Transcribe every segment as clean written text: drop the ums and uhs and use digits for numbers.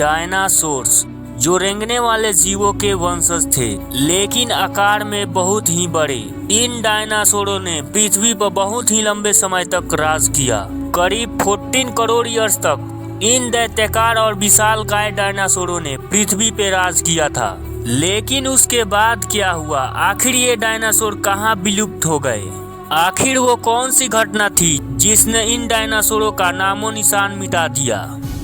Dinosaurs जो रेंगने वाले जीवों के वंशज थे, लेकिन आकार में बहुत ही बड़े। इन डायनासोरों ने पृथ्वी पर बहुत ही लंबे समय तक राज किया। करीब 14 करोड़ ईयर्स तक इन दैत्याकार और विशालकाय डायनासोरों ने पृथ्वी पे राज किया था। लेकिन उसके बाद क्या हुआ? आखिर ये डायनासोर कहाँ विलुप्त हो गए? आखिर वो कौन सी घटना थी जिसने इन डायनासोरों का नामो निशान मिटा दिया?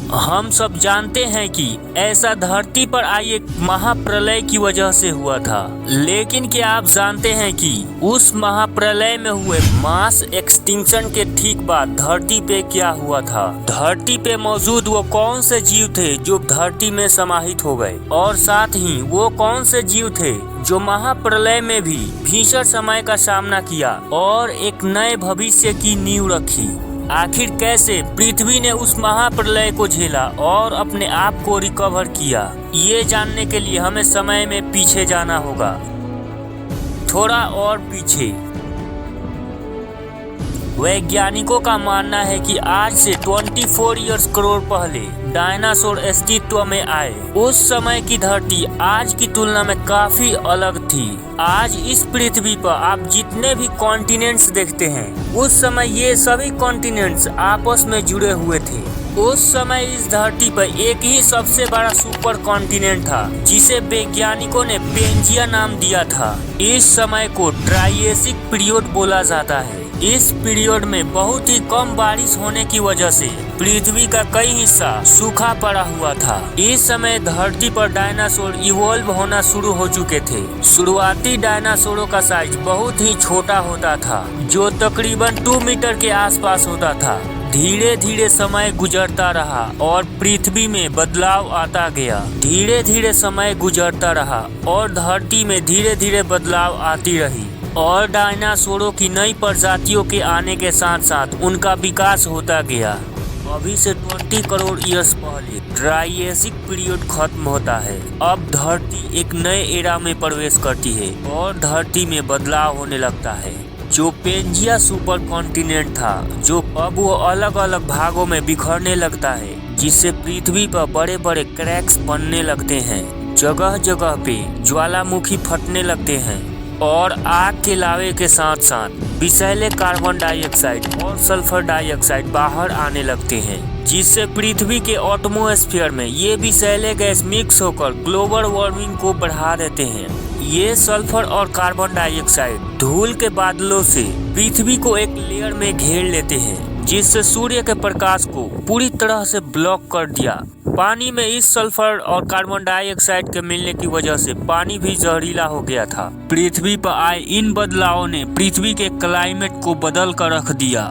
हम सब जानते हैं कि ऐसा धरती पर आई एक महाप्रलय की वजह से हुआ था। लेकिन क्या आप जानते हैं कि उस महाप्रलय में हुए मास एक्सटिंक्शन के ठीक बाद धरती पे क्या हुआ था? धरती पे मौजूद वो कौन से जीव थे जो धरती में समाहित हो गए, और साथ ही वो कौन से जीव थे जो महाप्रलय में भी भीषण समय का सामना किया और एक नए भविष्य की नींव रखी? आखिर कैसे पृथ्वी ने उस महाप्रलय को झेला और अपने आप को रिकवर किया? ये जानने के लिए हमें समय में पीछे जाना होगा, थोड़ा और पीछे। वैज्ञानिकों का मानना है कि आज से 24 करोड़ पहले डायनासोर अस्तित्व में आए। उस समय की धरती आज की तुलना में काफी अलग थी। आज इस पृथ्वी पर आप जितने भी कॉन्टिनेंट्स देखते हैं, उस समय ये सभी कॉन्टिनेंट्स आपस में जुड़े हुए थे। उस समय इस धरती पर एक ही सबसे बड़ा सुपर कॉन्टिनेंट था, जिसे वैज्ञानिकों ने पेंजिया नाम दिया था। इस समय को ट्राइएसिक पीरियड बोला जाता है। इस पीरियड में बहुत ही कम बारिश होने की वजह से पृथ्वी का कई हिस्सा सूखा पड़ा हुआ था। इस समय धरती पर डायनासोर इवॉल्व होना शुरू हो चुके थे। शुरुआती डायनासोरों का साइज बहुत ही छोटा होता था, जो तकरीबन 2 मीटर के आसपास होता था। धीरे धीरे समय गुजरता रहा और पृथ्वी में बदलाव आता गया। धीरे धीरे समय गुजरता रहा और धरती में धीरे धीरे बदलाव आती रही, और डायनासोरों की नई प्रजातियों के आने के साथ साथ उनका विकास होता गया। अभी से 20 करोड़ ईयर्स पहले ट्राइएसिक पीरियड खत्म होता है। अब धरती एक नए एरा में प्रवेश करती है और धरती में बदलाव होने लगता है। जो पेंजिया सुपर कॉन्टिनेंट था, जो अब वो अलग अलग भागों में बिखरने लगता है, जिससे पृथ्वी पर बड़े बड़े क्रैक्स बनने लगते हैं। जगह जगह पे ज्वालामुखी फटने लगते हैं और आग के लावे के साथ साथ विषैले कार्बन डाइऑक्साइड और सल्फर डाइऑक्साइड बाहर आने लगते हैं, जिससे पृथ्वी के एटमॉस्फेयर में ये विषैले गैस मिक्स होकर ग्लोबल वार्मिंग को बढ़ा देते हैं। ये सल्फर और कार्बन डाइऑक्साइड धूल के बादलों से पृथ्वी को एक लेयर में घेर लेते हैं, जिससे सूर्य के प्रकाश को पूरी तरह से ब्लॉक कर दिया। पानी में इस सल्फर और कार्बन डाइऑक्साइड के मिलने की वजह से पानी भी जहरीला हो गया था। पृथ्वी पर आए इन बदलावों ने पृथ्वी के क्लाइमेट को बदल कर रख दिया।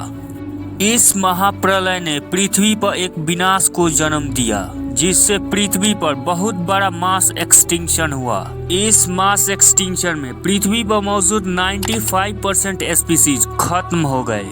इस महाप्रलय ने पृथ्वी पर एक विनाश को जन्म दिया, जिससे पृथ्वी पर बहुत बड़ा मास एक्सटिंक्शन हुआ। इस मास एक्सटिंक्शन में पृथ्वी पर मौजूद 95% स्पीसीज खत्म हो गए।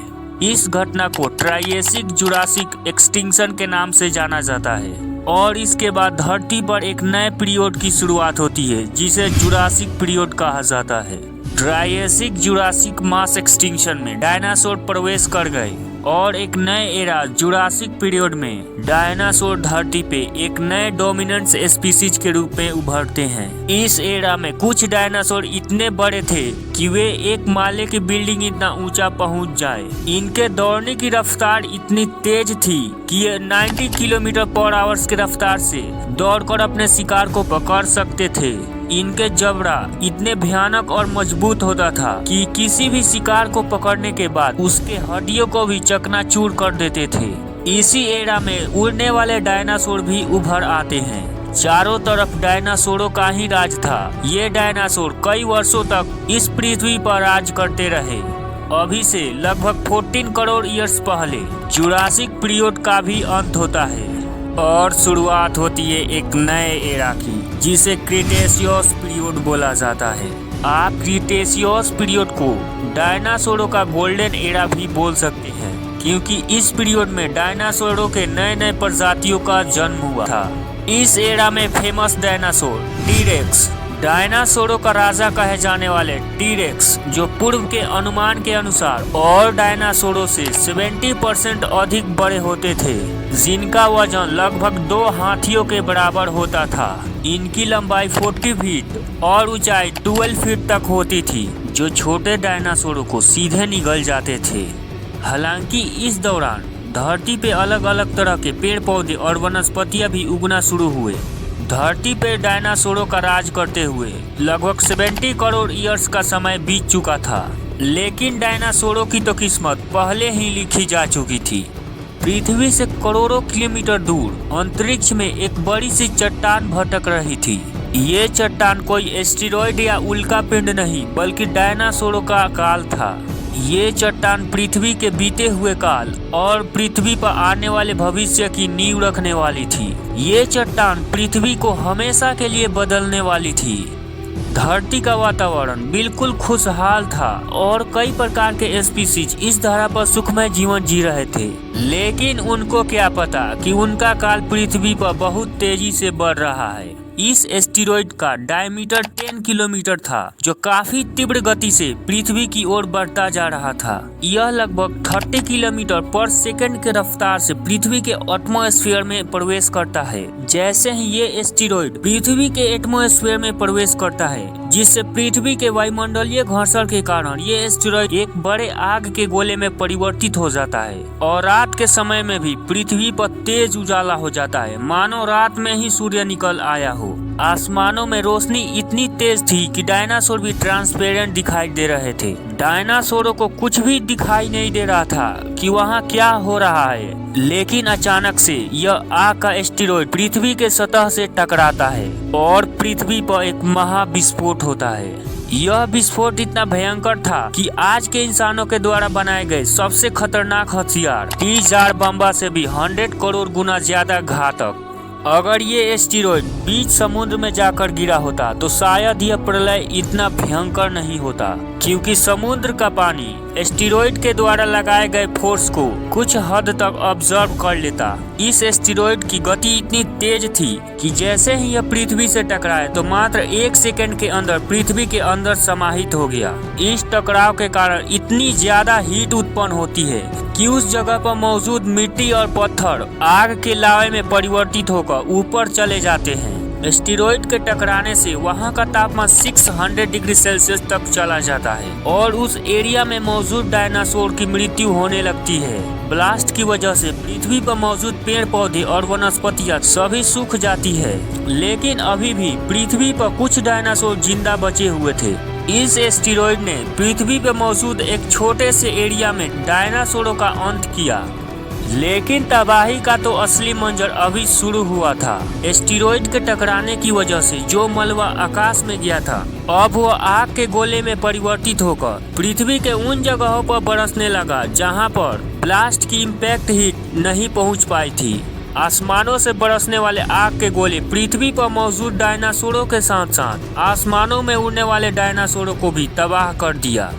इस घटना को ट्राइएसिक जुरासिक एक्सटिंक्शन के नाम से जाना जाता है, और इसके बाद धरती पर एक नए पीरियड की शुरुआत होती है, जिसे जुरासिक पीरियड कहा जाता है। ट्राइएसिक जुरासिक मास एक्सटिंक्शन में डायनासोर प्रवेश कर गए और एक नए एरा जुरासिक पीरियड में डायनासोर धरती पे एक नए डोमिनेंट स्पीसीज के रूप में उभरते हैं। इस एरा में कुछ डायनासोर इतने बड़े थे कि वे एक माले की बिल्डिंग इतना ऊंचा पहुंच जाए। इनके दौड़ने की रफ्तार इतनी तेज थी कि ये 90 किलोमीटर पर आवर्स की रफ्तार से दौड़कर अपने शिकार को पकड़ सकते थे। इनके जबड़ा इतने भयानक और मजबूत होता था कि किसी भी शिकार को पकड़ने के बाद उसके हड्डियों को भी चकनाचूर कर देते थे। इसी एरा में उड़ने वाले डायनासोर भी उभर आते हैं। चारों तरफ डायनासोरों का ही राज था। ये डायनासोर कई वर्षों तक इस पृथ्वी पर राज करते रहे। अभी से लगभग 14 करोड़ ईयर्स पहले जुरासिक पीरियड का भी अंत होता है और शुरुआत होती है एक नए एरा की, जिसे क्रीटेशियस पीरियड बोला जाता है। आप क्रीटेशियस पीरियड को डायनासोरों का गोल्डन एरा भी बोल सकते हैं, क्योंकि इस पीरियड में डायनासोरों के नए नए प्रजातियों का जन्म हुआ था। इस एरा में फेमस डायनासोर टीरेक्स, डायनासोरों का राजा कहे जाने वाले टीरेक्स, जो पूर्व के अनुमान के अनुसार और डायनासोरों से 70% अधिक बड़े होते थे, जिनका वजन लगभग 2 हाथियों के बराबर होता था। इनकी लंबाई 40 फीट और ऊंचाई 12 फीट तक होती थी, जो छोटे डायनासोरों को सीधे निगल जाते थे। हालांकि इस दौरान धरती पे अलग अलग तरह के पेड़ पौधे और वनस्पतियां भी उगना शुरू हुए। धरती पे डायनासोरों का राज करते हुए लगभग 70 करोड़ ईयर्स का समय बीत चुका था, लेकिन डायनासोरों की तो किस्मत पहले ही लिखी जा चुकी थी। पृथ्वी से करोड़ों किलोमीटर दूर अंतरिक्ष में एक बड़ी सी चट्टान भटक रही थी। ये चट्टान कोई एस्टेरॉयड या उल्का पिंड नहीं, बल्कि डायनासोरों का काल था। ये चट्टान पृथ्वी के बीते हुए काल और पृथ्वी पर आने वाले भविष्य की नींव रखने वाली थी। ये चट्टान पृथ्वी को हमेशा के लिए बदलने वाली थी। धरती का वातावरण बिल्कुल खुशहाल था और कई प्रकार के स्पीसीज इस धरा पर सुखमय जीवन जी रहे थे, लेकिन उनको क्या पता कि उनका काल पृथ्वी पर बहुत तेजी से बढ़ रहा है। इस एस्टेरॉयड का डायमीटर 10 किलोमीटर था, जो काफी तीव्र गति से पृथ्वी की ओर बढ़ता जा रहा था। यह लगभग 30 किलोमीटर पर सेकंड के रफ्तार से पृथ्वी के एटमॉस्फेयर में प्रवेश करता है। जैसे ही ये एस्टेरॉयड पृथ्वी के एटमॉस्फेयर में प्रवेश करता है, जिससे पृथ्वी के वायुमंडलीय घर्षण के कारण ये एस्टेरॉयड एक बड़े आग के गोले में परिवर्तित हो जाता है और रात के समय में भी पृथ्वी पर तेज उजाला हो जाता है, मानो रात में ही सूर्य निकल आया हो। आसमानों में रोशनी इतनी तेज थी कि डायनासोर भी ट्रांसपेरेंट दिखाई दे रहे थे। डायनासोरों को कुछ भी दिखाई नहीं दे रहा था कि वहाँ क्या हो रहा है, लेकिन अचानक से यह आग का एस्टेरॉयड पृथ्वी के सतह से टकराता है और पृथ्वी पर एक महाविस्फोट होता है। यह विस्फोट इतना भयंकर था कि आज के इंसानों के द्वारा बनाए गए सबसे खतरनाक हथियार T-4 बम से भी 100 करोड़ गुना ज्यादा घातक। अगर ये एस्टेरॉयड बीच समुद्र में जाकर गिरा होता तो शायद यह प्रलय इतना भयंकर नहीं होता, क्योंकि समुद्र का पानी एस्टेरॉयड के द्वारा लगाए गए फोर्स को कुछ हद तक ऑब्जर्व कर लेता। इस एस्टेरॉयड की गति इतनी तेज थी कि जैसे ही यह पृथ्वी से टकराए तो मात्र 1 सेकंड के अंदर पृथ्वी के अंदर समाहित हो गया। इस टकराव के कारण इतनी ज्यादा हीट उत्पन्न होती है कि उस जगह पर मौजूद मिट्टी और पत्थर आग के लावे में परिवर्तित होकर ऊपर चले जाते हैं। एस्टेरॉयड के टकराने से वहां का तापमान 600 डिग्री सेल्सियस तक चला जाता है और उस एरिया में मौजूद डायनासोर की मृत्यु होने लगती है। ब्लास्ट की वजह से पृथ्वी पर मौजूद पेड़ पौधे और वनस्पतियां सभी सूख जाती है, लेकिन अभी भी पृथ्वी पर कुछ डायनासोर जिंदा बचे हुए थे। इस एस्टेरॉयड ने पृथ्वी पर मौजूद एक छोटे से एरिया में डायनासोरों का अंत किया, लेकिन तबाही का तो असली मंजर अभी शुरू हुआ था। एस्टेरॉयड के टकराने की वजह से जो मलबा आकाश में गया था, अब वो आग के गोले में परिवर्तित होकर पृथ्वी के उन जगहों पर बरसने लगा जहां पर ब्लास्ट की इम्पैक्ट हीट नहीं पहुंच पाई थी। आसमानों से बरसने वाले आग के गोले पृथ्वी पर मौजूद डायनासोरों के साथ साथ आसमानों में उड़ने वाले डायनासोरों को भी तबाह कर दिया।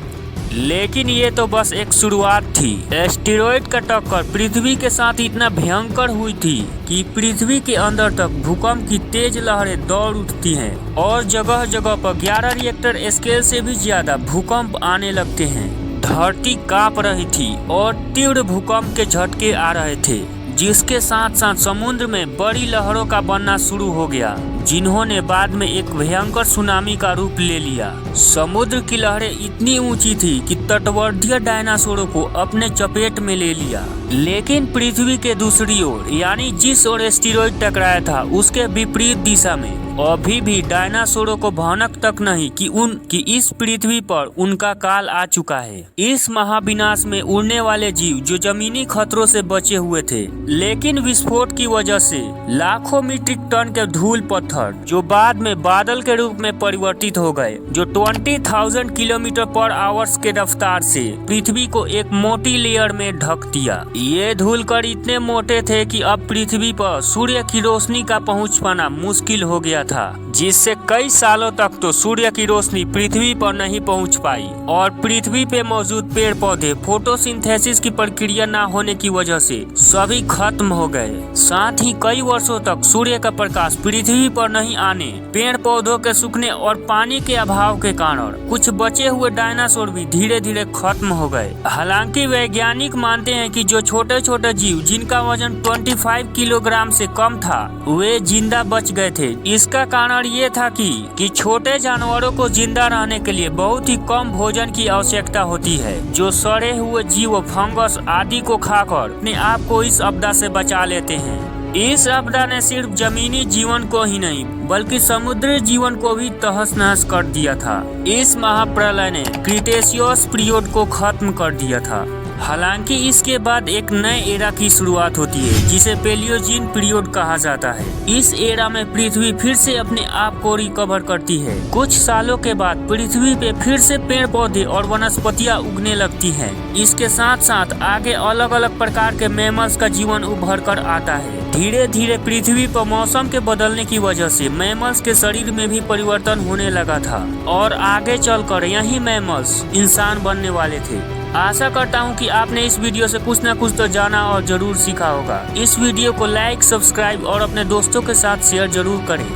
लेकिन ये तो बस एक शुरुआत थी। एस्टेरॉयड का टक्कर पृथ्वी के साथ इतना भयंकर हुई थी कि पृथ्वी के अंदर तक भूकंप की तेज लहरें दौड़ उठती हैं और जगह जगह पर 11 रिएक्टर स्केल से भी ज्यादा भूकंप आने लगते हैं। धरती कांप रही थी और तीव्र भूकंप के झटके आ रहे थे, जिसके साथ साथ समुद्र में बड़ी लहरों का बनना शुरू हो गया, जिन्होंने बाद में एक भयंकर सुनामी का रूप ले लिया। समुद्र की लहरें इतनी ऊंची थी कि तटवर्तीय डायनासोरों को अपने चपेट में ले लिया, लेकिन पृथ्वी के दूसरी ओर यानी जिस ओर एस्टेरॉयड टकराया था उसके विपरीत दिशा में अभी भी डायनासोरों को भनक तक नहीं कि इस पृथ्वी पर उनका काल आ चुका है। इस महाविनाश में उड़ने वाले जीव जो जमीनी खतरों से बचे हुए थे, लेकिन विस्फोट की वजह से लाखों मीट्रिक टन के धूल पत्थर जो बाद में बादल के रूप में परिवर्तित हो गए, जो 20,000 किलोमीटर पर आवर्स के रफ्तार से पृथ्वी को एक मोटी लेयर में ढक दिया। ये धूलकण इतने मोटे थे कि अब पृथ्वी पर सूर्य की रोशनी का पहुंच पाना मुश्किल हो गया था, जिससे कई सालों तक तो सूर्य की रोशनी पृथ्वी पर नहीं पहुंच पाई और पृथ्वी पे मौजूद पेड़ पौधे फोटोसिंथेसिस की प्रक्रिया न होने की वजह से सभी खत्म हो गए। साथ ही कई वर्षों तक सूर्य का प्रकाश पृथ्वी पर नहीं आने, पेड़ पौधों के सूखने और पानी के अभाव के कारण कुछ बचे हुए डायनासोर भी धीरे धीरे खत्म हो गए। हालांकि वैज्ञानिक मानते हैं कि जो छोटे छोटे जीव जिनका वजन 25 किलोग्राम से कम था वे जिंदा बच गए थे। इसका कारण ये था कि छोटे जानवरों को जिंदा रहने के लिए बहुत ही कम भोजन की आवश्यकता होती है, जो सड़े हुए जीव, फंगस आदि को खाकर अपने आप को इस आपदा से बचा लेते हैं। इस आपदा ने सिर्फ जमीनी जीवन को ही नहीं बल्कि समुद्री जीवन को भी तहस नहस कर दिया था। इस महाप्रलय ने क्रीटेशियस पीरियड को खत्म कर दिया था। हालांकि इसके बाद एक नए एरा की शुरुआत होती है जिसे पैलियोजीन पीरियड कहा जाता है। इस एरा में पृथ्वी फिर से अपने आप को रिकवर करती है। कुछ सालों के बाद पृथ्वी पे फिर से पेड़ पौधे और वनस्पतियां उगने लगती हैं। इसके साथ साथ आगे अलग अलग प्रकार के मैमल्स का जीवन उभर कर आता है। धीरे धीरे पृथ्वी पर मौसम के बदलने की वजह से मैमल्स के शरीर में भी परिवर्तन होने लगा था और आगे चलकर यही मैमल्स इंसान बनने वाले थे। आशा करता हूं कि आपने इस वीडियो से कुछ न कुछ तो जाना और जरूर सीखा होगा। इस वीडियो को लाइक, सब्सक्राइब और अपने दोस्तों के साथ शेयर जरूर करें।